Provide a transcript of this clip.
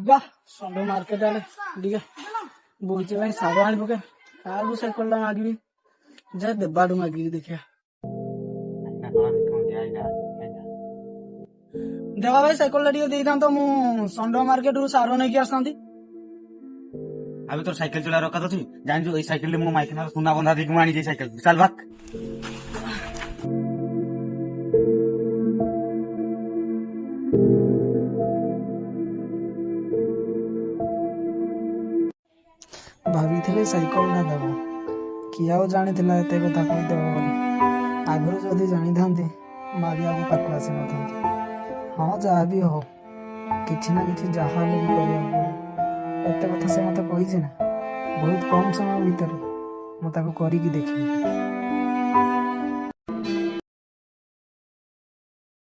ଯିବା ଷଣ୍ଢ ମାର୍କେଟ ଆଡେ ଟିକେ ବୁଲୁଛି ଭାଇ ଶାଗ ଆଣି ପକା କାହାକୁ ସାଇକେଲ ଟା ମାଗିବି ଯା ଦେବାଠୁ ମାଗିକି ଦେଖିବା ଦେବା ଭାଇ ସାଇକେଲ ଟା ଟିକେ ଦେଇଥାନ୍ତ ମୁଁ ଷଣ୍ଢ ମାର୍କେଟରୁ ସାର ନେଇକି ଆସିଥାନ୍ତି। अभी तो साइकिल चला रखा तो थी जान जो साइकिल मो माइक सुना बंधा दी आनी जाए साइकिल चल भाग ଭାବିଥିଲେ ସାଇକେଲ ଟା ଦେବ କିଏ ଆଉ ଜାଣିଥିଲା ଏତେ କଥା କହିଦେବ ବୋଲି ଆଗରୁ ଯଦି ଜାଣିଥାନ୍ତି ମାଗିବାକୁ ପାଖକୁ ଆସିନଥାନ୍ତି। ହଁ ଯାହା ବି ହଉ କିଛି ନା କିଛି ଯାହା ହେଲେ ବି କରିବାକୁ ପଡ଼ିବ ଏତେ କଥା ସେ ମୋତେ କହିଛି ନା ବହୁତ କମ୍ ସମୟ ଭିତରେ ମୁଁ ତାକୁ କରିକି ଦେଖିବି।